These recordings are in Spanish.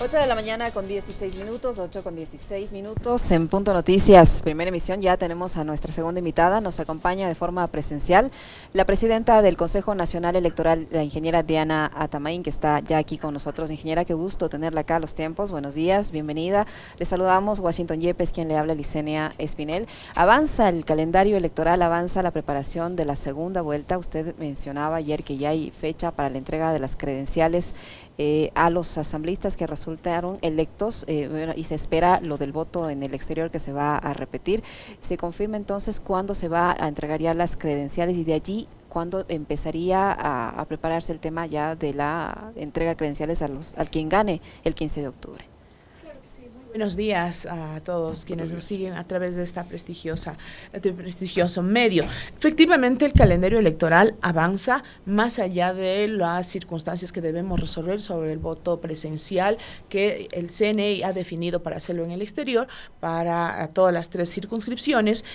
8 de la mañana con 16 minutos, 8 con 16 minutos, en Punto Noticias, primera emisión. Ya tenemos a nuestra segunda invitada, nos acompaña de forma presencial la presidenta del Consejo Nacional Electoral, la ingeniera Diana Atamain, que está ya aquí con nosotros. Ingeniera, qué gusto tenerla acá a los tiempos, buenos días, bienvenida. Le saludamos, Washington Yepes, quien le habla, Licenia Espinel. Avanza el calendario electoral, avanza la preparación de la segunda vuelta. Usted mencionaba ayer que ya hay fecha para la entrega de las credenciales a los asambleístas que resultaron electos, y se espera lo del voto en el exterior que se va a repetir. Se confirma entonces cuándo se va a entregar ya las credenciales y de allí cuándo empezaría a prepararse el tema ya de la entrega de credenciales al quien gane el 15 de octubre. Buenos días a todos quienes nos siguen a través de este prestigioso medio. Efectivamente, el calendario electoral avanza más allá de las circunstancias que debemos resolver sobre el voto presencial que el CNE ha definido para hacerlo en el exterior, para todas las 3 circunscripciones.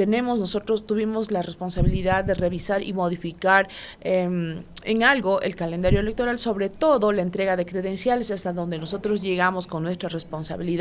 Nosotros tuvimos la responsabilidad de revisar y modificar en algo el calendario electoral, sobre todo la entrega de credenciales, hasta donde nosotros llegamos con nuestra responsabilidad.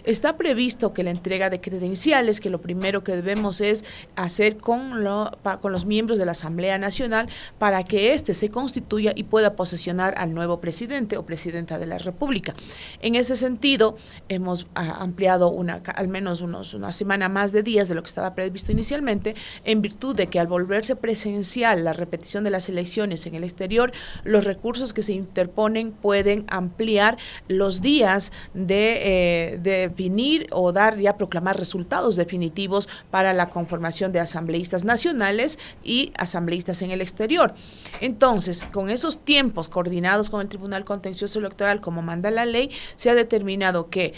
Está previsto que la entrega de credenciales, que lo primero que debemos es hacer con los miembros de la Asamblea Nacional para que éste se constituya y pueda posesionar al nuevo presidente o presidenta de la República. En ese sentido, hemos ampliado al menos una semana más de días de lo que estaba previsto inicialmente, en virtud de que al volverse presencial la repetición de las elecciones en el exterior, los recursos que se interponen pueden ampliar los días de definir o proclamar resultados definitivos para la conformación de asambleístas nacionales y asambleístas en el exterior. Entonces, con esos tiempos coordinados con el Tribunal Contencioso Electoral, como manda la ley, se ha determinado que,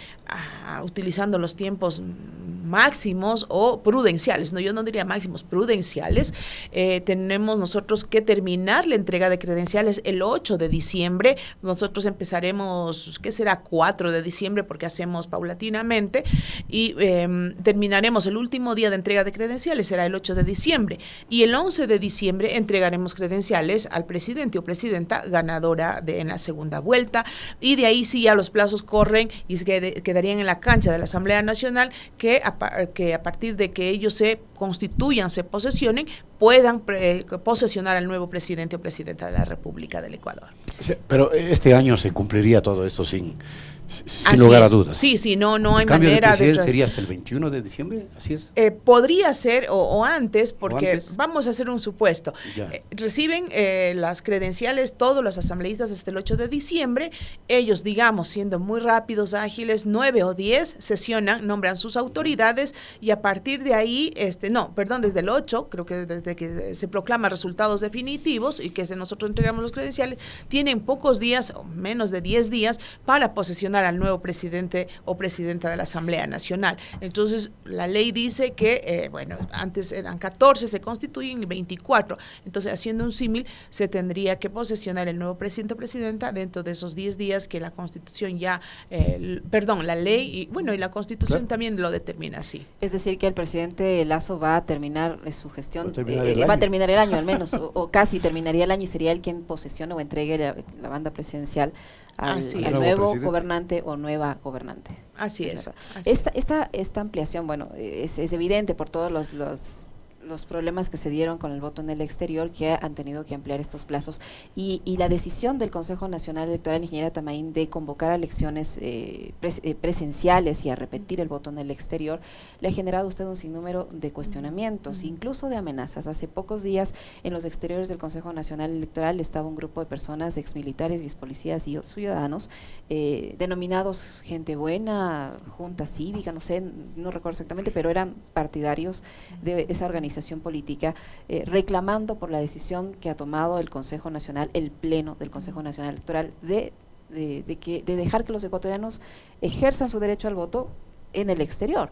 utilizando los tiempos máximos o prudenciales, yo no diría máximos, prudenciales, tenemos nosotros que terminar la entrega de credenciales el 8 de diciembre. Nosotros empezaremos, ¿qué será? 4 de diciembre, porque hacemos paulatinamente, y terminaremos el último día de entrega de credenciales, será el 8 de diciembre, y el 11 de diciembre entregaremos credenciales al presidente o presidenta ganadora en la segunda vuelta, y de ahí sí ya los plazos corren y quedarían en la cancha de la Asamblea Nacional, que a partir de que ellos se constituyan, se posesionen, puedan posesionar al nuevo presidente o presidenta de la República del Ecuador. Sí, pero este año se cumpliría todo esto sin lugar a dudas. Sí, no hay cambio manera de presidente sería hasta el 21 de diciembre, así es. Podría ser o antes, porque antes. Vamos a hacer un supuesto. Reciben las credenciales todos los asambleístas hasta el 8 de diciembre. Ellos, digamos, siendo muy rápidos, ágiles, 9 o 10 sesionan, nombran sus autoridades, y a partir de ahí, desde el 8, creo que desde que se proclaman resultados definitivos y que nosotros entregamos los credenciales, tienen pocos días o menos de 10 días para posesionar al nuevo presidente o presidenta de la Asamblea Nacional. Entonces, la ley dice que, antes eran 14, se constituyen y 24. Entonces, haciendo un símil, se tendría que posesionar el nuevo presidente o presidenta dentro de esos 10 días que la Constitución la ley y la Constitución también lo determina así. Es decir, que el presidente Lasso va a terminar su gestión, va a terminar el año al menos, o casi terminaría el año, y sería el quien posesione o entregue la banda presidencial al nuevo gobernante o nueva gobernante. Así es. Esta ampliación, es evidente por todos los problemas que se dieron con el voto en el exterior, que han tenido que ampliar estos plazos, y la decisión del Consejo Nacional Electoral, ingeniera Atamain, de convocar a elecciones presenciales y a repetir el voto en el exterior, le ha generado a usted un sinnúmero de cuestionamientos, incluso de amenazas. Hace pocos días, en los exteriores del Consejo Nacional Electoral, estaba un grupo de personas, exmilitares y expolicías y ciudadanos, denominados gente buena, junta cívica, no recuerdo exactamente, pero eran partidarios de esa organización política, reclamando por la decisión que ha tomado el Consejo Nacional, el Pleno del Consejo Nacional Electoral, de dejar que los ecuatorianos ejerzan su derecho al voto en el exterior.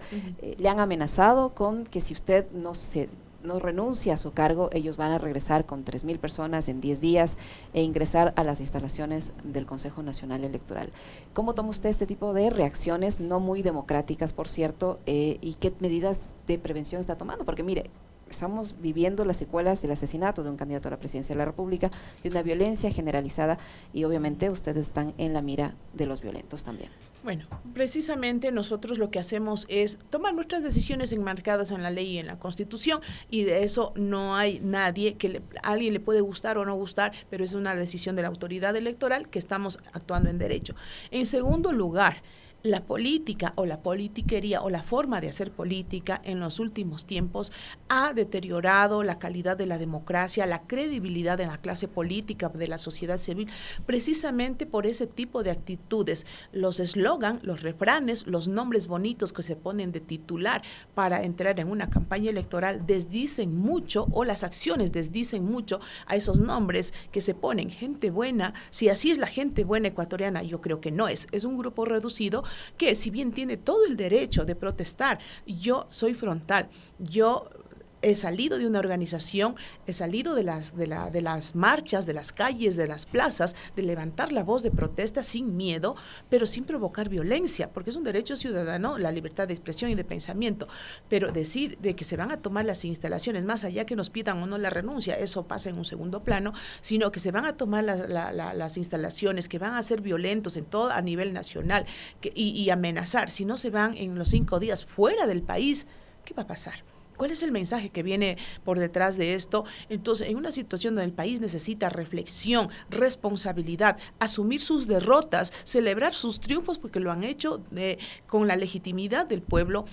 Le han amenazado con que si usted no renuncia a su cargo, ellos van a regresar con 3,000 personas en 10 días e ingresar a las instalaciones del Consejo Nacional Electoral. ¿Cómo toma usted este tipo de reacciones, no muy democráticas, por cierto, y qué medidas de prevención está tomando? Porque mire, estamos viviendo las secuelas del asesinato de un candidato a la presidencia de la República, de una violencia generalizada, y obviamente ustedes están en la mira de los violentos también. Bueno, precisamente nosotros lo que hacemos es tomar nuestras decisiones enmarcadas en la ley y en la Constitución, y de eso no hay nadie que a alguien le puede gustar o no gustar, pero es una decisión de la autoridad electoral que estamos actuando en derecho. En segundo lugar, la política o la politiquería o la forma de hacer política en los últimos tiempos ha deteriorado la calidad de la democracia, la credibilidad de la clase política, de la sociedad civil, precisamente por ese tipo de actitudes. Los eslogan, los refranes, los nombres bonitos que se ponen de titular para entrar en una campaña electoral desdicen mucho, o las acciones desdicen mucho a esos nombres que se ponen. Gente buena, si así es la gente buena ecuatoriana, yo creo que no es un grupo reducido que, si bien tiene todo el derecho de protestar, yo soy frontal, yo he salido de una organización, he salido de las marchas, de las calles, de las plazas, de levantar la voz de protesta sin miedo, pero sin provocar violencia, porque es un derecho ciudadano, la libertad de expresión y de pensamiento. Pero decir de que se van a tomar las instalaciones, más allá que nos pidan o no la renuncia, eso pasa en un segundo plano, sino que se van a tomar las instalaciones, que van a ser violentos en todo a nivel nacional, y amenazar, si no se van en los 5 días fuera del país, ¿qué va a pasar? ¿Cuál es el mensaje que viene por detrás de esto? Entonces, en una situación donde el país necesita reflexión, responsabilidad, asumir sus derrotas, celebrar sus triunfos, porque lo han hecho con la legitimidad del pueblo.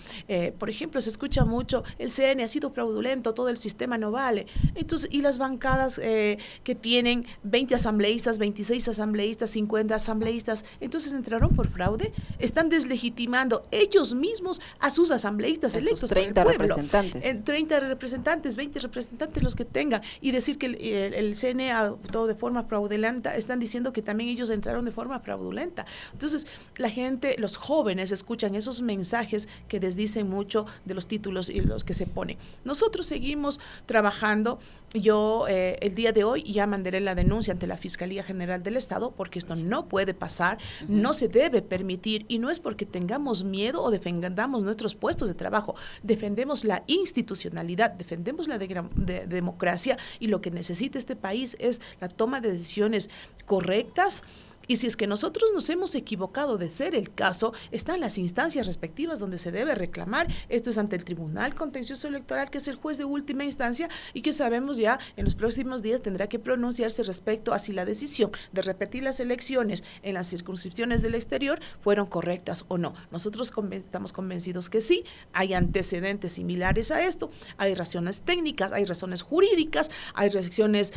Por ejemplo, se escucha mucho, el CN ha sido fraudulento, todo el sistema no vale. Entonces, y las bancadas que tienen 20 asambleístas, 26 asambleístas, 50 asambleístas, entonces entraron por fraude, están deslegitimando ellos mismos a sus asambleístas electos por el pueblo. Representantes. 30 representantes, 20 representantes los que tengan, y decir que el CNE actuó de forma fraudulenta, están diciendo que también ellos entraron de forma fraudulenta. Entonces, la gente, los jóvenes escuchan esos mensajes que desdicen mucho de los títulos y los que se ponen. Nosotros seguimos trabajando. Yo el día de hoy ya mandaré la denuncia ante la Fiscalía General del Estado, porque esto no puede pasar, no se debe permitir, y no es porque tengamos miedo o defendamos nuestros puestos de trabajo, defendemos la institucionalidad, defendemos la democracia, y lo que necesita este país es la toma de decisiones correctas. Y si es que nosotros nos hemos equivocado de ser el caso, están las instancias respectivas donde se debe reclamar. Esto es ante el Tribunal Contencioso Electoral, que es el juez de última instancia, y que sabemos ya en los próximos días tendrá que pronunciarse respecto a si la decisión de repetir las elecciones en las circunscripciones del exterior fueron correctas o no. Nosotros estamos convencidos que sí, hay antecedentes similares a esto, hay razones técnicas, hay razones jurídicas, hay razones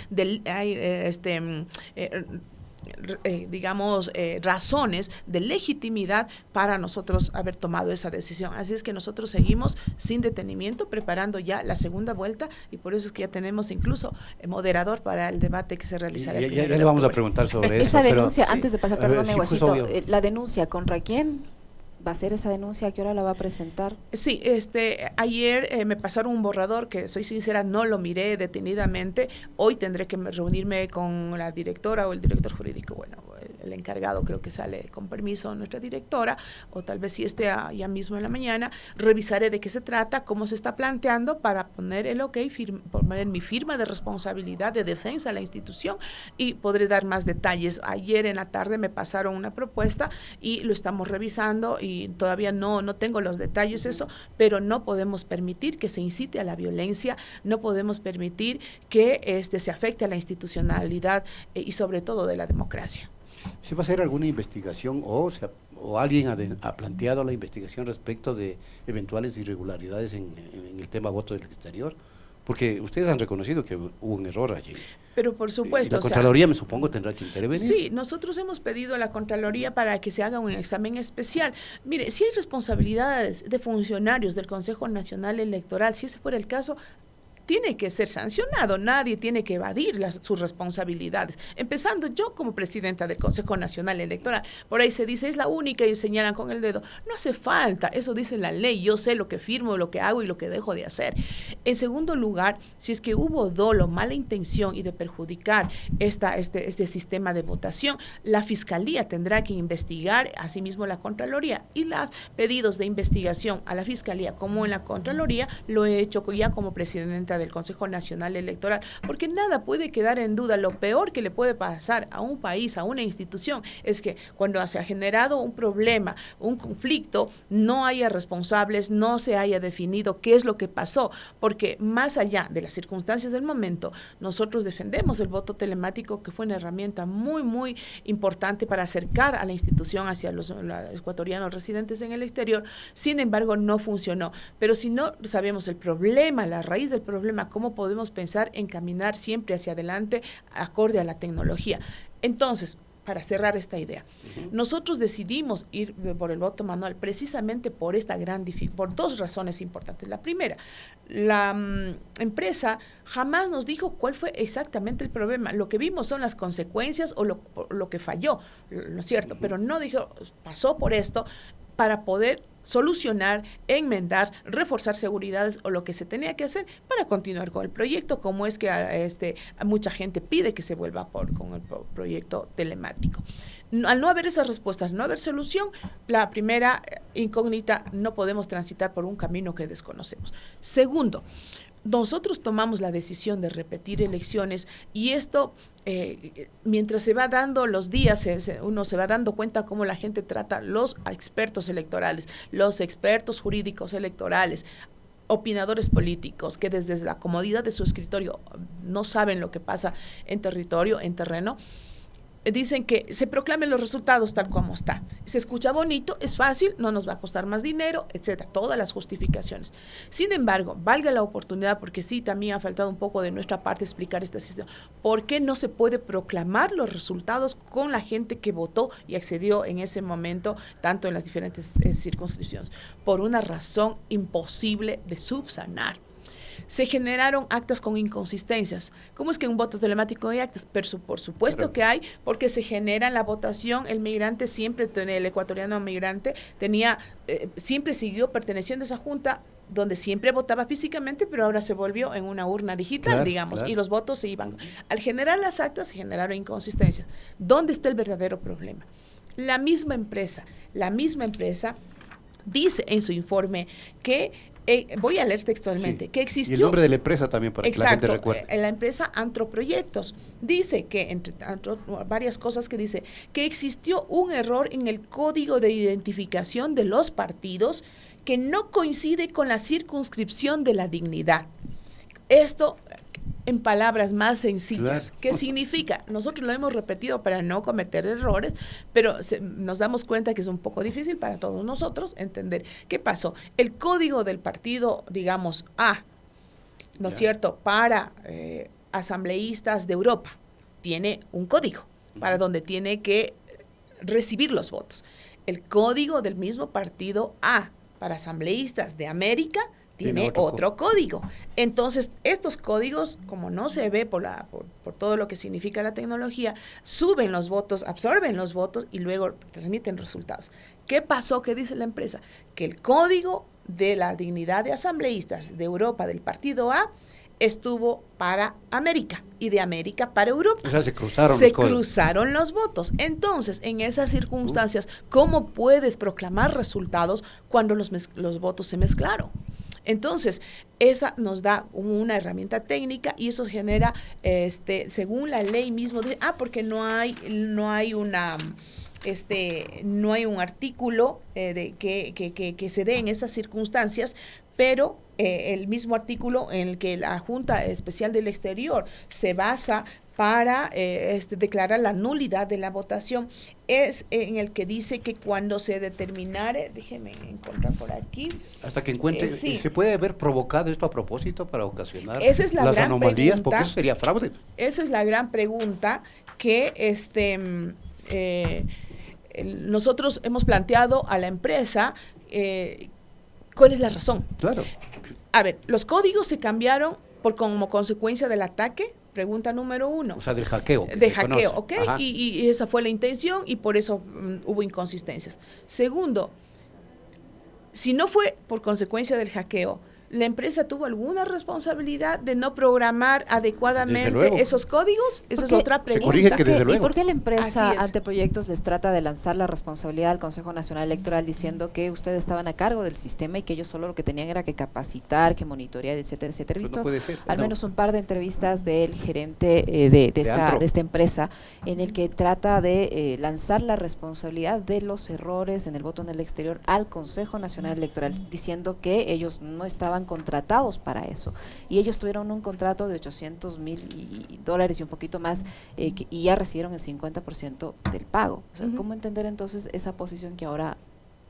razones de legitimidad para nosotros haber tomado esa decisión. Así es que nosotros seguimos sin detenimiento preparando ya la segunda vuelta, y por eso es que ya tenemos incluso moderador para el debate que se realizará. Ya le vamos a preguntar sobre eso. Esa denuncia, pero, antes de pasar, perdón, sí, Guachito, la denuncia, ¿contra quién va a ser esa denuncia? ¿A qué hora la va a presentar? Sí, ayer me pasaron un borrador que, soy sincera, no lo miré detenidamente. Hoy tendré que reunirme con la directora o el director jurídico. Bueno, el encargado creo que sale con permiso, nuestra directora, o tal vez si esté ya mismo en la mañana. Revisaré de qué se trata, cómo se está planteando, para poner el ok, poner mi firma de responsabilidad de defensa a la institución, y podré dar más detalles. Ayer en la tarde me pasaron una propuesta y lo estamos revisando, y todavía no tengo los detalles, eso, pero no podemos permitir que se incite a la violencia, no podemos permitir que se afecte a la institucionalidad y sobre todo de la democracia. ¿Se va a hacer alguna investigación o alguien ha planteado la investigación respecto de eventuales irregularidades en el tema voto del exterior? Porque ustedes han reconocido que hubo un error allí. Pero por supuesto. Y la Contraloría, me supongo, tendrá que intervenir. Sí, nosotros hemos pedido a la Contraloría para que se haga un examen especial. Mire, si hay responsabilidades de funcionarios del Consejo Nacional Electoral, si ese fuera el caso, tiene que ser sancionado, nadie tiene que evadir sus responsabilidades, empezando yo como presidenta del Consejo Nacional Electoral. Por ahí se dice, es la única, y señalan con el dedo. No hace falta, eso dice la ley, yo sé lo que firmo, lo que hago y lo que dejo de hacer. En segundo lugar, si es que hubo dolo, mala intención y de perjudicar este sistema de votación, la Fiscalía tendrá que investigar, asimismo la Contraloría, y los pedidos de investigación a la Fiscalía como en la Contraloría lo he hecho ya como presidenta del Consejo Nacional Electoral, porque nada puede quedar en duda. Lo peor que le puede pasar a un país, a una institución, es que cuando se ha generado un problema, un conflicto, no haya responsables, no se haya definido qué es lo que pasó, porque más allá de las circunstancias del momento, nosotros defendemos el voto telemático, que fue una herramienta muy, muy importante para acercar a la institución hacia los ecuatorianos residentes en el exterior. Sin embargo, no funcionó. Pero si no sabemos el problema, la raíz del problema, ¿cómo podemos pensar en caminar siempre hacia adelante acorde a la tecnología? Entonces, para cerrar esta idea, nosotros decidimos ir por el voto manual precisamente por esta por dos razones importantes. La primera, la empresa jamás nos dijo cuál fue exactamente el problema. Lo que vimos son las consecuencias o lo que falló, ¿no es cierto? Pero no dijo, pasó por esto, para poder solucionar, enmendar, reforzar seguridades o lo que se tenía que hacer para continuar con el proyecto, como es que mucha gente pide que se vuelva con el proyecto telemático. Al no haber esas respuestas, no haber solución, la primera incógnita, no podemos transitar por un camino que desconocemos. Segundo, nosotros tomamos la decisión de repetir elecciones y esto, mientras se va dando los días, uno se va dando cuenta cómo la gente trata los expertos electorales, los expertos jurídicos electorales, opinadores políticos que desde la comodidad de su escritorio no saben lo que pasa en territorio, en terreno. Dicen que se proclamen los resultados tal como está. Se escucha bonito, es fácil, no nos va a costar más dinero, etcétera, todas las justificaciones. Sin embargo, valga la oportunidad, porque sí, también ha faltado un poco de nuestra parte explicar esta situación. ¿Por qué no se puede proclamar los resultados con la gente que votó y accedió en ese momento, tanto en las diferentes circunscripciones? Por una razón imposible de subsanar. Se generaron actas con inconsistencias. ¿Cómo es que en un voto telemático hay actas? Pero por supuesto que hay, porque se genera la votación. El migrante siempre, el ecuatoriano migrante, siempre siguió perteneciendo a esa junta, donde siempre votaba físicamente, pero ahora se volvió en una urna digital, digamos, y los votos se iban. Al generar las actas se generaron inconsistencias. ¿Dónde está el verdadero problema? La misma empresa dice en su informe que voy a leer textualmente, que existió... Y el nombre de la empresa también, para que la gente recuerde. La empresa Antroproyectos dice que, entre varias cosas que dice, que existió un error en el código de identificación de los partidos que no coincide con la circunscripción de la dignidad. Esto, en palabras más sencillas, claro. ¿Qué significa? Nosotros lo hemos repetido para no cometer errores, pero nos damos cuenta que es un poco difícil para todos nosotros entender qué pasó. El código del partido, digamos, A, ¿no es cierto?, para asambleístas de Europa, tiene un código para donde tiene que recibir los votos. El código del mismo partido A, para asambleístas de América, tiene otro código. Entonces, estos códigos, como no se ve por todo lo que significa la tecnología, suben los votos, absorben los votos y luego transmiten resultados. ¿Qué pasó? ¿Qué dice la empresa? Que el código de la dignidad de asambleístas de Europa del partido A estuvo para América y de América para Europa. O sea, se cruzaron los votos. Entonces, en esas circunstancias, ¿cómo puedes proclamar resultados cuando los votos se mezclaron? Entonces, esa nos da una herramienta técnica y eso genera, según la ley mismo, porque no hay un artículo que se dé en esas circunstancias, pero el mismo artículo en el que la Junta Especial del Exterior se basa para declarar la nulidad de la votación, es en el que dice que cuando se determinare, déjeme encontrar por aquí. Hasta que encuentre, sí. ¿Se puede haber provocado esto a propósito para ocasionar esa es las anomalías? Porque eso sería fraude. Esa es la gran pregunta que nosotros hemos planteado a la empresa. ¿Cuál es la razón? Claro. A ver, los códigos se cambiaron como consecuencia del ataque. Pregunta número 1. O sea, del hackeo. ¿Ok? Y esa fue la intención y por eso hubo inconsistencias. Segundo, si no fue por consecuencia del hackeo, ¿La empresa tuvo alguna responsabilidad de no programar adecuadamente esos códigos? Esa es otra pregunta. Se corrige que desde luego. ¿Y por qué la empresa Así es. Anteproyectos les trata de lanzar la responsabilidad al Consejo Nacional Electoral diciendo que ustedes estaban a cargo del sistema y que ellos solo lo que tenían era que capacitar, que monitorear, etcétera, etcétera? He visto no puede ser, al no. menos un par de entrevistas del gerente de esta empresa en el que trata de lanzar la responsabilidad de los errores en el voto en el exterior al Consejo Nacional Electoral, diciendo que ellos no estaban contratados para eso y ellos tuvieron un contrato de $800,000 y un poquito más y ya recibieron el 50% del pago. O sea, ¿cómo entender entonces esa posición que ahora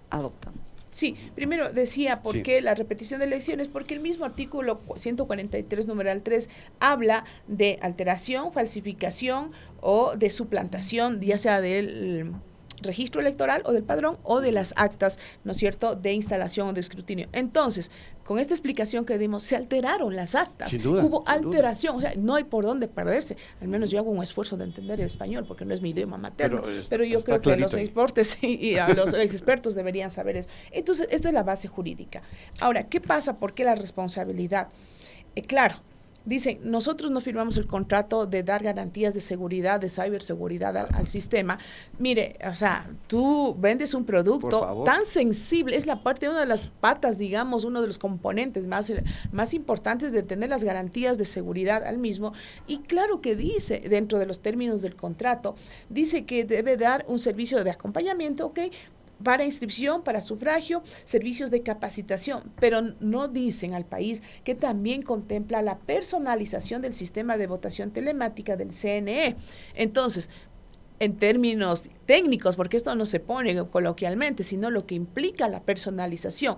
adoptan? Sí, primero decía por qué la repetición de elecciones, porque el mismo artículo 143, numeral 3, habla de alteración, falsificación o de suplantación, ya sea del registro electoral o del padrón o de las actas, ¿no es cierto?, de instalación o de escrutinio. Entonces, con esta explicación que dimos, se alteraron las actas, sin duda, hubo alteración, o sea, no hay por dónde perderse. Al menos yo hago un esfuerzo de entender el español, porque no es mi idioma materno, pero yo creo que los exportes y a los expertos deberían saber eso. Entonces, esta es la base jurídica. Ahora, ¿qué pasa? ¿Por qué la responsabilidad? Claro, dicen, nosotros no firmamos el contrato de dar garantías de seguridad, de ciberseguridad al sistema. Mire, o sea, tú vendes un producto tan sensible, es la parte, una de las patas, digamos, uno de los componentes más importantes de tener las garantías de seguridad al mismo. Y claro que dice, dentro de los términos del contrato, dice que debe dar un servicio de acompañamiento, ¿ok?, para inscripción, para sufragio, servicios de capacitación, pero no dicen al país que también contempla la personalización del sistema de votación telemática del CNE. Entonces, en términos técnicos, porque esto no se pone coloquialmente, sino lo que implica la personalización,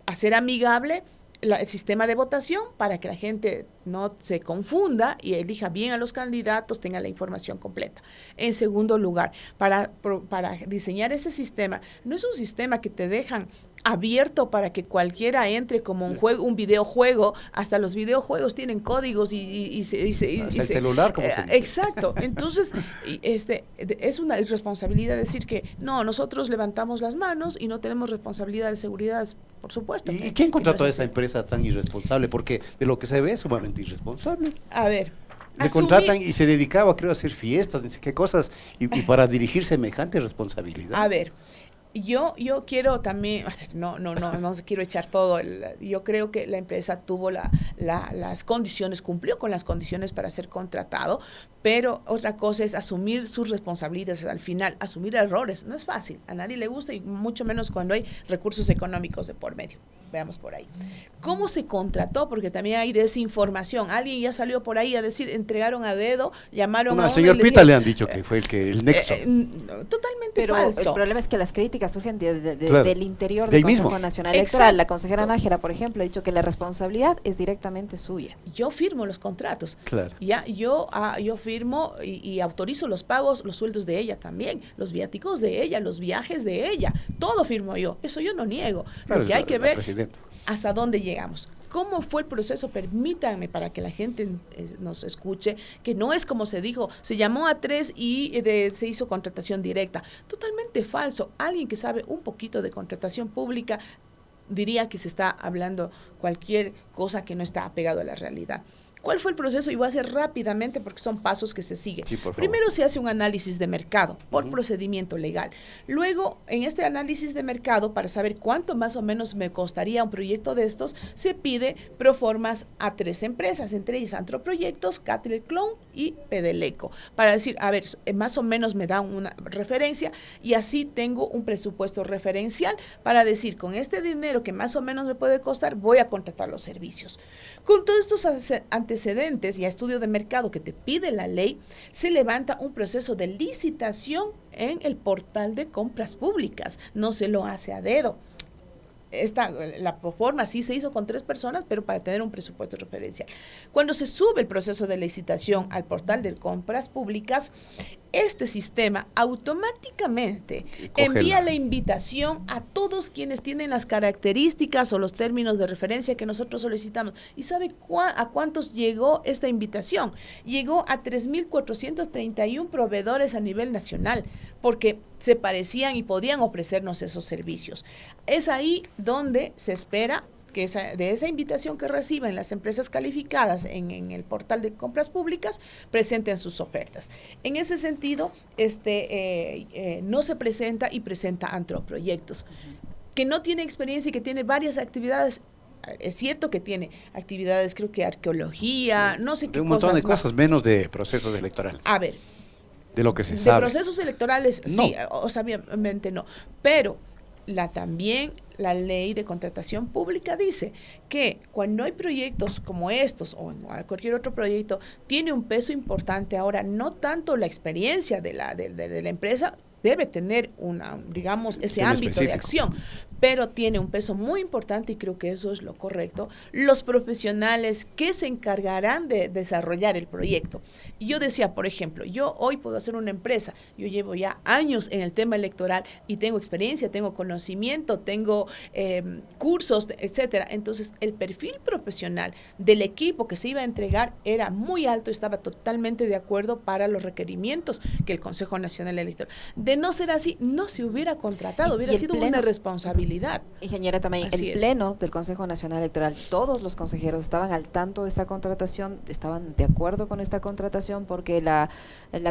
hacer amigable el sistema de votación para que la gente no se confunda y elija bien a los candidatos, tenga la información completa. En segundo lugar, para diseñar ese sistema, no es un sistema que te dejan abierto para que cualquiera entre como un juego, un videojuego. Hasta los videojuegos tienen códigos y el celular, como se dice. Exacto. Entonces, es una irresponsabilidad decir que no, nosotros levantamos las manos y no tenemos responsabilidad de seguridad, por supuesto. ¿Y quién contrató a esa empresa tan irresponsable? Porque de lo que se ve es sumamente irresponsable. A ver, le contratan y se dedicaba, creo, a hacer fiestas, no sé qué cosas, y para dirigir semejante responsabilidad. A ver, yo quiero también, no quiero echar todo, yo creo que la empresa tuvo las condiciones, cumplió con las condiciones para ser contratado, pero otra cosa es asumir sus responsabilidades al final, asumir errores, no es fácil, a nadie le gusta y mucho menos cuando hay recursos económicos de por medio. Veamos por ahí. ¿Cómo se contrató? Porque también hay desinformación. Alguien ya salió por ahí a decir, entregaron a dedo, llamaron a al señor Pita le han dicho que fue el nexo. Totalmente falso. El problema es que las críticas surgen Claro, del interior del Consejo Nacional Electoral. Exacto. La consejera Nájera, por ejemplo, ha dicho que la responsabilidad es directamente suya. Yo firmo los contratos. Claro. Ya, yo firmo y autorizo los pagos, los sueldos de ella también, los viáticos de ella, los viajes de ella. Todo firmo yo. Eso yo no niego. Claro, lo que hay que ver hasta dónde llegamos. ¿Cómo fue el proceso? Permítanme para que la gente nos escuche, que no es como se dijo, se llamó a 3 y se hizo contratación directa. Totalmente falso. Alguien que sabe un poquito de contratación pública diría que se está hablando cualquier cosa que no está apegado a la realidad. ¿Cuál fue el proceso? Y voy a hacer rápidamente porque son pasos que se siguen. Sí, por favor. Primero se hace un análisis de mercado por procedimiento legal. Luego, en este análisis de mercado, para saber cuánto más o menos me costaría un proyecto de estos, se pide proformas a 3 empresas, entre ellas Antroproyectos, Cattler Clone y Pedeleco, para decir, a ver, más o menos me dan una referencia y así tengo un presupuesto referencial para decir, con este dinero que más o menos me puede costar, voy a contratar los servicios. Con todos estos antecedentes y a estudio de mercado que te pide la ley, se levanta un proceso de licitación en el portal de compras públicas. No se lo hace a dedo. La proforma sí se hizo con 3 personas, pero para tener un presupuesto referencial. Cuando se sube el proceso de licitación al portal de compras públicas, este sistema automáticamente envía la invitación a todos quienes tienen las características o los términos de referencia que nosotros solicitamos. ¿Y sabe a cuántos llegó esta invitación? Llegó a 3,431 proveedores a nivel nacional, porque se parecían y podían ofrecernos esos servicios. Es ahí donde se espera que de esa invitación que reciben las empresas calificadas en el portal de compras públicas, presenten sus ofertas. En ese sentido, no se presenta y presenta anteproyectos. Que no tiene experiencia y que tiene varias actividades. Es cierto que tiene actividades, creo que arqueología, no sé qué cosas. Un montón de cosas, menos de procesos electorales. A ver. De lo que se sabe. De procesos electorales, no. Sí, obviamente no. Pero también la ley de contratación pública dice que cuando hay proyectos como estos o cualquier otro proyecto, tiene un peso importante ahora, no tanto la experiencia de la empresa, debe tener ese ámbito específico de acción, pero tiene un peso muy importante y creo que eso es lo correcto, los profesionales que se encargarán de desarrollar el proyecto. Y yo decía, por ejemplo, yo hoy puedo hacer una empresa, yo llevo ya años en el tema electoral y tengo experiencia, tengo conocimiento, tengo cursos, etcétera. Entonces, el perfil profesional del equipo que se iba a entregar era muy alto, estaba totalmente de acuerdo para los requerimientos que el Consejo Nacional Electoral. De no ser así, no se hubiera contratado, hubiera sido una responsabilidad. Ingeniera, también el pleno del Consejo Nacional Electoral, todos los consejeros estaban al tanto de esta contratación, estaban de acuerdo con esta contratación, porque la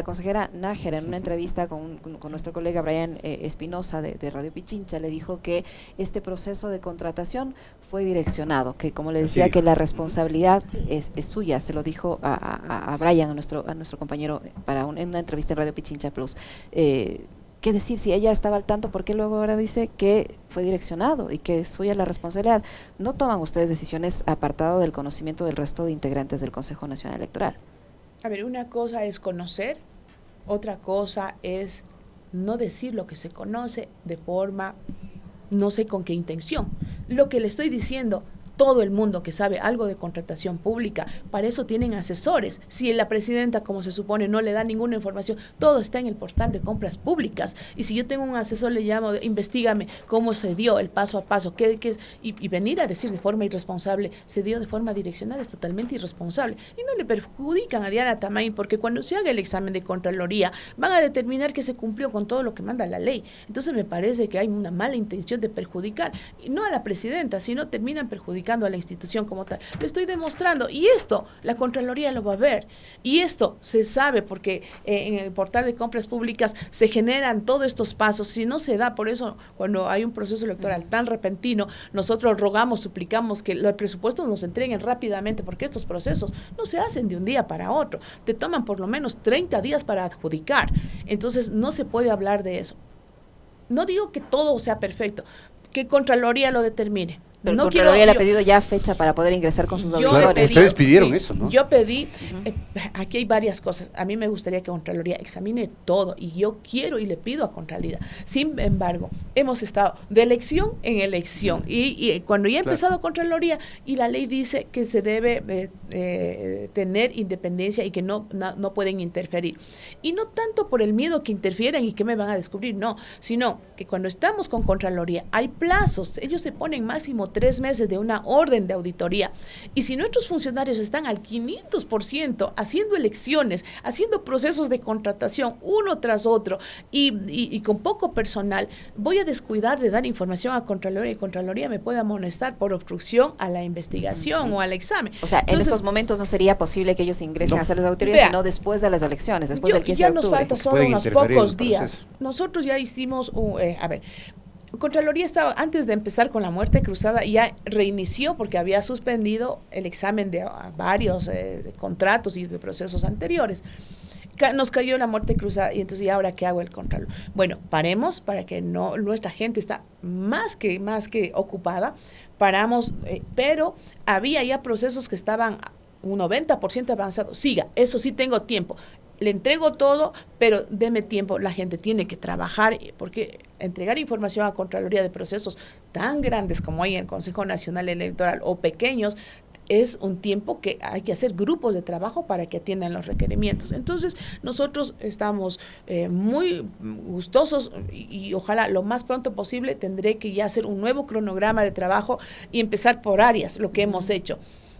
consejera Nájera, en una entrevista con nuestro colega Brian Espinosa de Radio Pichincha, le dijo que este proceso de contratación fue direccionado, que como le decía, que la responsabilidad es suya, se lo dijo a Brian, a nuestro compañero, en una entrevista en Radio Pichincha Plus. ¿Qué decir? Si ella estaba al tanto, ¿por qué luego ahora dice que fue direccionado y que es suya la responsabilidad? ¿No toman ustedes decisiones apartado del conocimiento del resto de integrantes del Consejo Nacional Electoral? A ver, una cosa es conocer, otra cosa es no decir lo que se conoce de forma, no sé con qué intención. Lo que le estoy diciendo, todo el mundo que sabe algo de contratación pública, para eso tienen asesores. Si la presidenta, como se supone, no le da ninguna información, todo está en el portal de compras públicas. Y si yo tengo un asesor, le llamo, investígame cómo se dio el paso a paso, y venir a decir de forma irresponsable, se dio de forma direccional, es totalmente irresponsable. Y no le perjudican a Diana Tamain, porque cuando se haga el examen de Contraloría, van a determinar que se cumplió con todo lo que manda la ley. Entonces me parece que hay una mala intención de perjudicar, y no a la presidenta, sino terminan perjudicando a la institución como tal. Lo estoy demostrando, y esto la Contraloría lo va a ver, y esto se sabe porque en el portal de compras públicas se generan todos estos pasos. Si no se da, por eso cuando hay un proceso electoral tan repentino, nosotros rogamos, suplicamos que los presupuestos nos entreguen rápidamente, porque estos procesos no se hacen de un día para otro, te toman por lo menos 30 días para adjudicar. Entonces no se puede hablar de eso. No digo que todo sea perfecto, que Contraloría lo determine. Pero no Contraloría le ha pedido ya fecha para poder ingresar con sus auditores. Claro, ustedes pidieron eso, ¿no? Yo pedí, aquí hay varias cosas. A mí me gustaría que Contraloría examine todo, y yo quiero y le pido a Contraloría. Sin embargo, hemos estado de elección en elección, y cuando ya ha empezado Contraloría, y la ley dice que se debe tener independencia y que no pueden interferir. Y no tanto por el miedo que interfieran y que me van a descubrir, no, sino que cuando estamos con Contraloría hay plazos, ellos se ponen máximo 3 meses de una orden de auditoría, y si nuestros funcionarios están al 500% haciendo elecciones, haciendo procesos de contratación uno tras otro y con poco personal, voy a descuidar de dar información a Contraloría, y Contraloría me puede amonestar por obstrucción a la investigación o al examen. O sea, entonces, en estos momentos no sería posible que ellos ingresen a hacer las auditorías, sino después de las elecciones, después del 15 de octubre. Ya nos falta solo unos pocos días. Nosotros ya hicimos, Contraloría estaba, antes de empezar con la muerte cruzada, ya reinició porque había suspendido el examen de varios contratos y de procesos anteriores. Nos cayó la muerte cruzada, y entonces, ¿y ahora qué hago el Contralor? Bueno, paremos, para que no, nuestra gente está más que ocupada, paramos, pero había ya procesos que estaban un 90% avanzados. Siga, eso sí tengo tiempo. Le entrego todo, pero deme tiempo, la gente tiene que trabajar, porque entregar información a Contraloría de procesos tan grandes como hay en el Consejo Nacional Electoral o pequeños, es un tiempo que hay que hacer grupos de trabajo para que atiendan los requerimientos. Entonces, nosotros estamos muy gustosos, y ojalá lo más pronto posible tendré que ya hacer un nuevo cronograma de trabajo y empezar por áreas, lo que hemos hecho.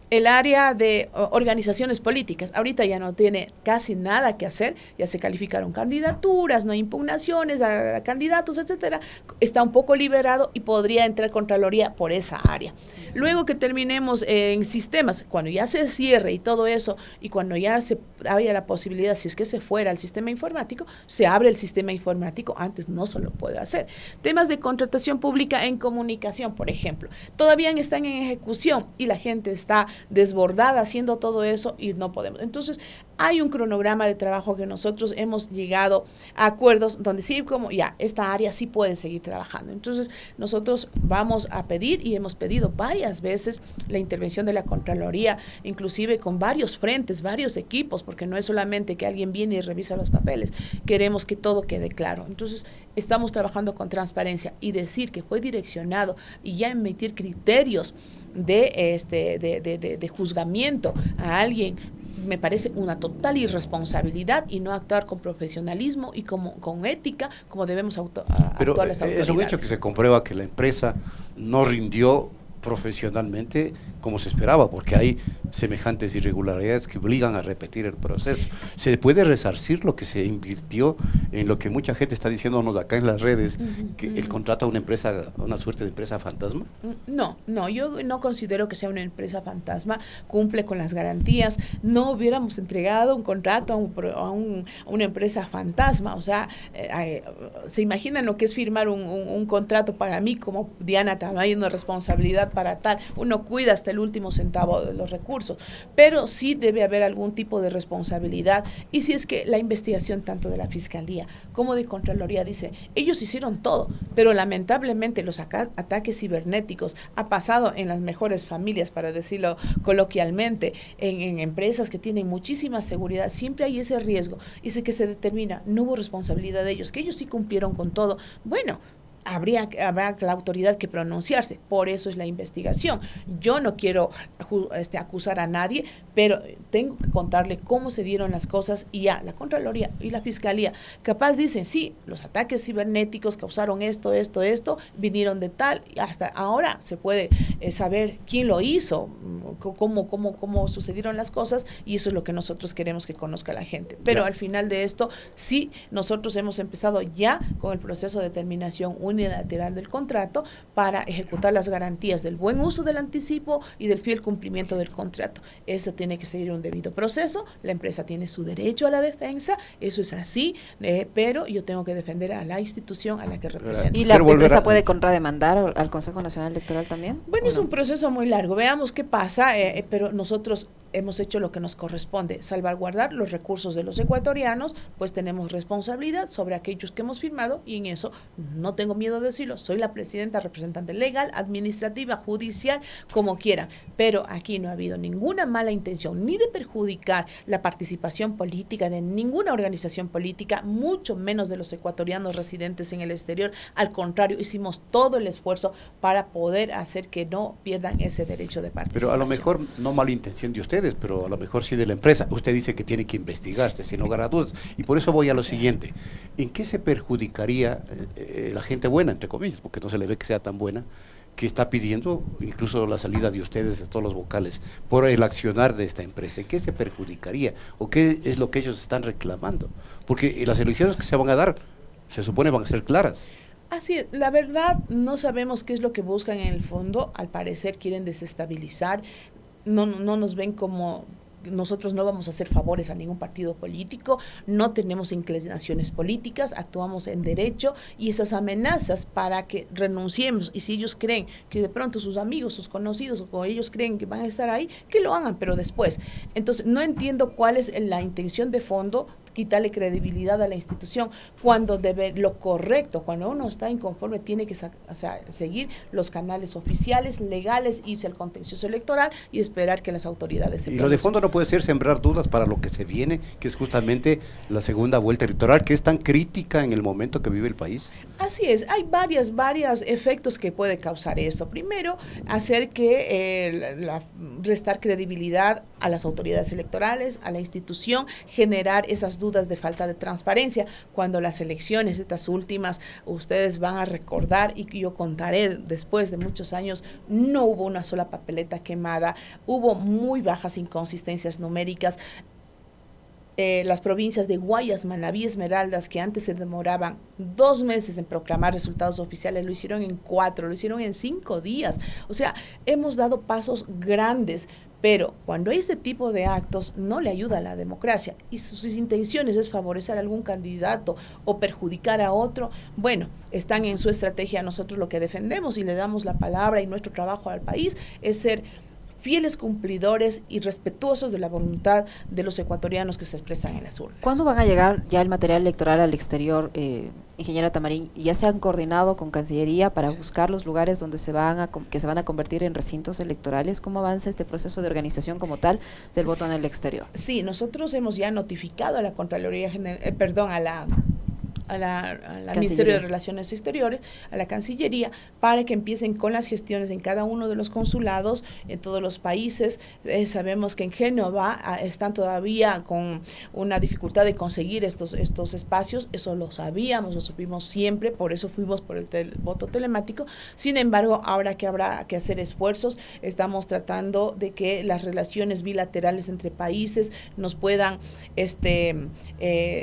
El área de organizaciones políticas, ahorita ya no tiene casi nada que hacer, ya se calificaron candidaturas, no hay impugnaciones a candidatos, etcétera, está un poco liberado y podría entrar Contraloría por esa área. Luego que terminemos en sistemas, cuando ya se cierre y todo eso, y cuando ya se haya la posibilidad, si es que se fuera al sistema informático, se abre el sistema informático, antes no se lo puede hacer. Temas de contratación pública en comunicación, por ejemplo, todavía están en ejecución y la gente está desbordada haciendo todo eso y no podemos. Entonces, hay un cronograma de trabajo que nosotros hemos llegado a acuerdos donde sí, como ya, esta área sí puede seguir trabajando. Entonces, nosotros vamos a pedir y hemos pedido varias veces la intervención de la Contraloría, inclusive con varios frentes, varios equipos, porque no es solamente que alguien viene y revisa los papeles, queremos que todo quede claro. Entonces, estamos trabajando con transparencia y decir que fue direccionado y ya emitir criterios de juzgamiento a alguien me parece una total irresponsabilidad y no actuar con profesionalismo y con ética como debemos actuar las autoridades. Es un hecho que se comprueba que la empresa no rindió profesionalmente como se esperaba, porque hay semejantes irregularidades que obligan a repetir el proceso. ¿Se puede resarcir lo que se invirtió en lo que mucha gente está diciéndonos acá en las redes, que el contrato a una empresa, una suerte de empresa fantasma? No, yo no considero que sea una empresa fantasma, cumple con las garantías, no hubiéramos entregado un contrato a una empresa fantasma, o sea, se imaginan lo que es firmar un contrato para mí como Diana Tamayo, una responsabilidad para tal, uno cuida hasta el último centavo de los recursos, pero sí debe haber algún tipo de responsabilidad, y si es que la investigación tanto de la Fiscalía como de Contraloría dice, ellos hicieron todo, pero lamentablemente los ataques cibernéticos ha pasado en las mejores familias, para decirlo coloquialmente, en empresas que tienen muchísima seguridad, siempre hay ese riesgo, y si que se determina, no hubo responsabilidad de ellos, que ellos sí cumplieron con todo, bueno, habrá la autoridad que pronunciarse, por eso es la investigación. Yo no quiero acusar a nadie, pero tengo que contarle cómo se dieron las cosas y ya, la Contraloría y la Fiscalía capaz dicen, sí, los ataques cibernéticos causaron esto, vinieron de tal, y hasta ahora se puede saber quién lo hizo, cómo sucedieron las cosas, y eso es lo que nosotros queremos que conozca la gente. Pero al final de esto, sí, nosotros hemos empezado ya con el proceso de terminación unilateral del contrato para ejecutar las garantías del buen uso del anticipo y del fiel cumplimiento del contrato. Eso tiene que seguir un debido proceso, la empresa tiene su derecho a la defensa, eso es así, pero yo tengo que defender a la institución a la que represento. ¿Y la empresa puede contrademandar al Consejo Nacional Electoral también? Bueno, es un proceso muy largo, veamos qué pasa, pero nosotros hemos hecho lo que nos corresponde, salvaguardar los recursos de los ecuatorianos, pues tenemos responsabilidad sobre aquellos que hemos firmado, y en eso no tengo miedo de decirlo, soy la presidenta representante legal, administrativa, judicial, como quieran, pero aquí no ha habido ninguna mala intención, ni de perjudicar la participación política de ninguna organización política, mucho menos de los ecuatorianos residentes en el exterior, al contrario, hicimos todo el esfuerzo para poder hacer que no pierdan ese derecho de participación. Pero a lo mejor no mala intención de ustedes, pero a lo mejor sí de la empresa. Usted dice que tiene que investigarse, sin lugar a dudas, y por eso voy a lo siguiente. ¿En qué se perjudicaría la gente buena, entre comillas, porque no se le ve que sea tan buena, que está pidiendo incluso la salida de ustedes, de todos los vocales, por el accionar de esta empresa? ¿En qué se perjudicaría? ¿O qué es lo que ellos están reclamando? Porque las elecciones que se van a dar, se supone van a ser claras. Así es, la verdad no sabemos qué es lo que buscan en el fondo, al parecer quieren desestabilizar, no nos ven como... Nosotros no vamos a hacer favores a ningún partido político, no tenemos inclinaciones políticas, actuamos en derecho, y esas amenazas para que renunciemos, y si ellos creen que de pronto sus amigos, sus conocidos, o ellos creen que van a estar ahí, que lo hagan, pero después. Entonces, no entiendo cuál es la intención de fondo, quitarle credibilidad a la institución, cuando debe lo correcto, cuando uno está inconforme, tiene que seguir los canales oficiales, legales, irse al contencioso electoral y esperar que las autoridades se pronuncien. Y lo de fondo no puede ser sembrar dudas para lo que se viene, que es justamente la segunda vuelta electoral, que es tan crítica en el momento que vive el país. Así es, hay varios efectos que puede causar esto. Primero, hacer que restar credibilidad a las autoridades electorales, a la institución, generar esas dudas dudas de falta de transparencia, cuando las elecciones, estas últimas, ustedes van a recordar y yo contaré después de muchos años, no hubo una sola papeleta quemada, hubo muy bajas inconsistencias numéricas. Las provincias de Guayas, Manabí, Esmeraldas, que antes se demoraban 2 meses en proclamar resultados oficiales, lo hicieron en 4, lo hicieron en 5 días. O sea, hemos dado pasos grandes, pero cuando hay este tipo de actos no le ayuda a la democracia y sus intenciones es favorecer a algún candidato o perjudicar a otro, bueno, están en su estrategia. Nosotros lo que defendemos y le damos la palabra y nuestro trabajo al país es ser fieles cumplidores y respetuosos de la voluntad de los ecuatorianos que se expresan en las urnas. ¿Cuándo van a llegar ya el material electoral al exterior, ingeniera Tamarín? ¿Ya se han coordinado con Cancillería para buscar los lugares donde que se van a convertir en recintos electorales? ¿Cómo avanza este proceso de organización como tal del voto en el exterior? Sí, nosotros hemos ya notificado a la Contraloría General, al Ministerio de Relaciones Exteriores, a la Cancillería, para que empiecen con las gestiones en cada uno de los consulados, en todos los países. Sabemos que en Génova están todavía con una dificultad de conseguir estos espacios, eso lo sabíamos, lo supimos siempre, por eso fuimos por el voto telemático. Sin embargo, ahora que habrá que hacer esfuerzos, estamos tratando de que las relaciones bilaterales entre países nos puedan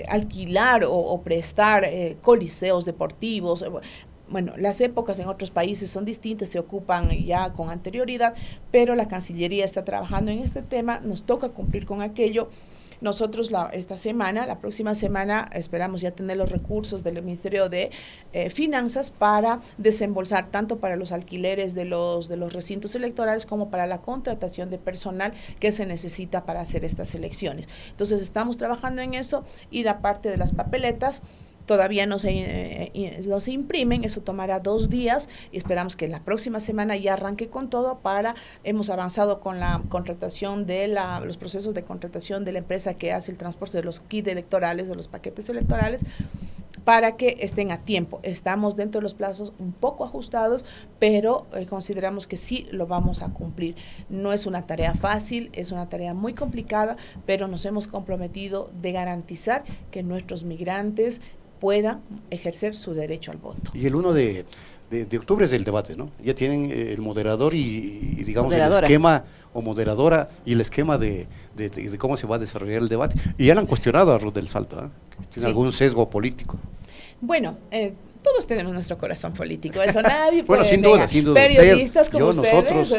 alquilar o prestar coliseos deportivos. Bueno, las épocas en otros países son distintas, se ocupan ya con anterioridad, pero la Cancillería está trabajando en este tema, nos toca cumplir con aquello. Nosotros la próxima semana, esperamos ya tener los recursos del Ministerio de Finanzas para desembolsar tanto para los alquileres de los recintos electorales como para la contratación de personal que se necesita para hacer estas elecciones. Entonces, estamos trabajando en eso y la parte de las papeletas todavía no se imprimen, eso tomará 2 días y esperamos que la próxima semana ya arranque con todo. Hemos avanzado con la contratación los procesos de contratación de la empresa que hace el transporte de los kits electorales, de los paquetes electorales, para que estén a tiempo. Estamos dentro de los plazos un poco ajustados, pero consideramos que sí lo vamos a cumplir. No es una tarea fácil, es una tarea muy complicada, pero nos hemos comprometido de garantizar que nuestros migrantes puedan ejercer su derecho al voto. Y el 1 de octubre es el debate, ¿no? Ya tienen el moderador y digamos moderadora. El esquema o moderadora y el esquema de cómo se va a desarrollar el debate. Y ya lo han cuestionado a Ruth del Salto, ¿eh? ¿Tiene algún sesgo político? Bueno, todos tenemos nuestro corazón político, eso nadie puede sin negar. duda. Periodistas como ustedes, nosotros,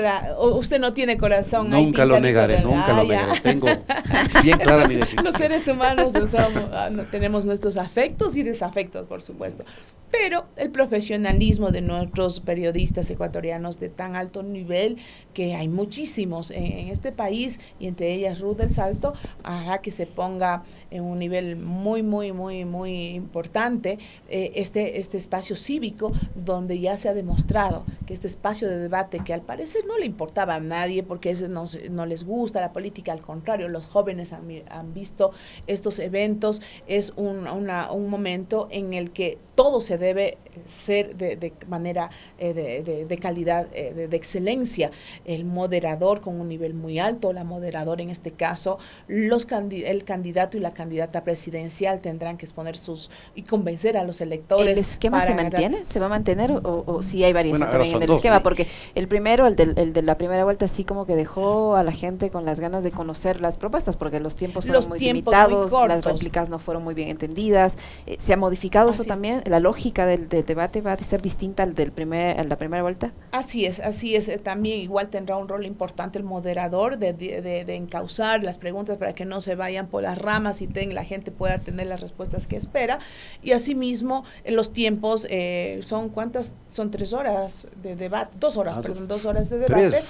usted no tiene corazón. Nunca lo negaré, tengo bien clara mi definición. Los seres humanos tenemos nuestros afectos y desafectos, por supuesto, pero el profesionalismo de nuestros periodistas ecuatorianos de tan alto nivel, que hay muchísimos en este país, y entre ellas Ruth del Salto, hará que se ponga en un nivel muy, muy, muy, muy importante este espacio cívico, donde ya se ha demostrado que este espacio de debate, que al parecer no le importaba a nadie porque no les gusta la política, al contrario, los jóvenes han visto estos eventos, es un momento en el que todo se debe ser de manera de calidad, de excelencia. El moderador con un nivel muy alto, la moderadora en este caso, el candidato y la candidata presidencial tendrán que exponer y convencer a los electores. ¿El esquema se mantiene? ¿Se va a mantener o sí hay variación también en el esquema? Sí. Porque el primero, el de la primera vuelta, sí como que dejó a la gente con las ganas de conocer las propuestas, porque los tiempos fueron muy limitados, las réplicas no fueron muy bien entendidas. ¿Se ha modificado eso también? ¿La lógica del debate va a ser distinta al a la primera vuelta? Así es. También igual tendrá un rol importante el moderador de encauzar las preguntas para que no se vayan por las ramas y la gente pueda tener las respuestas que espera. Y asimismo, los tiempos ¿cuántas? Son 3 horas de debate, 2 horas, 2 horas de debate.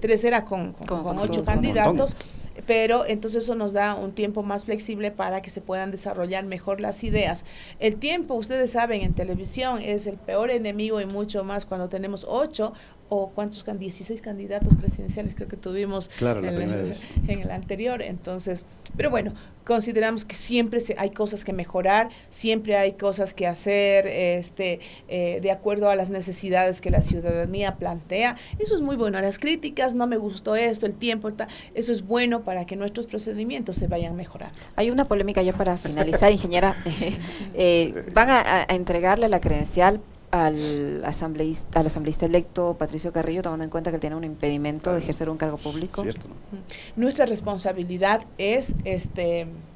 3 era con 8 candidatos. Pero entonces eso nos da un tiempo más flexible para que se puedan desarrollar mejor las ideas. El tiempo, ustedes saben, en televisión es el peor enemigo, y mucho más cuando tenemos 8 o 16 candidatos presidenciales creo que tuvimos en el anterior. Entonces, pero bueno, consideramos que siempre hay cosas que mejorar, siempre hay cosas que hacer de acuerdo a las necesidades que la ciudadanía plantea. Eso es muy bueno. Las críticas, no me gustó esto, el tiempo, eso es bueno para que nuestros procedimientos se vayan mejorando. Hay una polémica ya para finalizar, ingeniera. Van a entregarle la credencial al asambleísta electo Patricio Carrillo, tomando en cuenta que él tiene un impedimento de ejercer un cargo público. Cierto, ¿no? Nuestra responsabilidad es,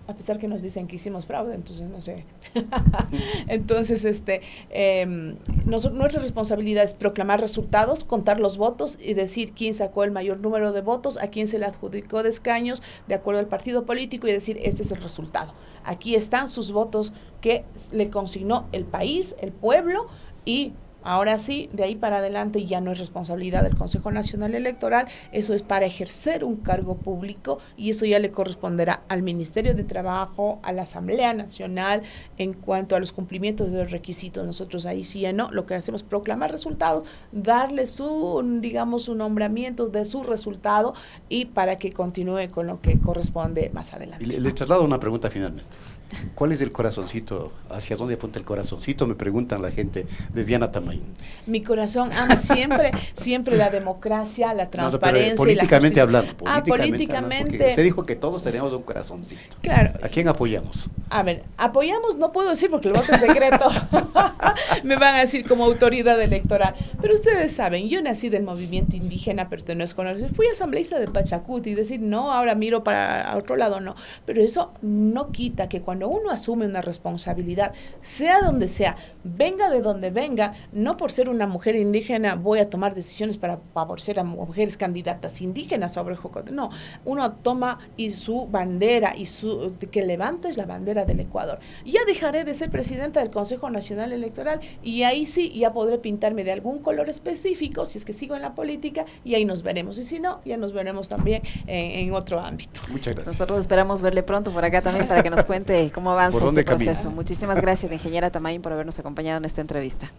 a pesar que nos dicen que hicimos fraude, entonces no sé. Entonces, nuestra responsabilidad es proclamar resultados, contar los votos y decir quién sacó el mayor número de votos, a quién se le adjudicó de escaños de acuerdo al partido político y decir este es el resultado. Aquí están sus votos que le consignó el país, el pueblo, y ahora sí, de ahí para adelante ya no es responsabilidad del Consejo Nacional Electoral, eso es para ejercer un cargo público y eso ya le corresponderá al Ministerio de Trabajo, a la Asamblea Nacional en cuanto a los cumplimientos de los requisitos. Nosotros ahí sí ya no, lo que hacemos es proclamar resultados, darle su nombramiento de su resultado y para que continúe con lo que corresponde más adelante. Y le traslado una pregunta finalmente. ¿Cuál es el corazoncito? ¿Hacia dónde apunta el corazoncito? Me preguntan la gente de Diana Tamayo. Mi corazón ama siempre la democracia, la transparencia. No, políticamente y la hablando. Políticamente. Usted dijo que todos tenemos un corazoncito. Claro. ¿A quién apoyamos? A ver, apoyamos, no puedo decir porque el voto es secreto. Me van a decir como autoridad electoral. Pero ustedes saben, yo nací del movimiento indígena, pertenezco a... Fui asambleísta de Pachacuti y decir, no, ahora miro para otro lado, no. Pero eso no quita que cuando uno asume una responsabilidad, sea donde sea, venga de donde venga, no por ser una mujer indígena voy a tomar decisiones para favorecer a mujeres candidatas indígenas sobre Jocote. No, uno toma y su bandera y que levanta es la bandera del Ecuador. Ya dejaré de ser presidenta del Consejo Nacional Electoral y ahí sí ya podré pintarme de algún color específico si es que sigo en la política y ahí nos veremos. Y si no, ya nos veremos también en otro ámbito. Muchas gracias. Nosotros esperamos verle pronto por acá también para que nos cuente cómo avanza este proceso. Camina? Muchísimas gracias, ingeniera Tamayo, por habernos acompañado en esta entrevista.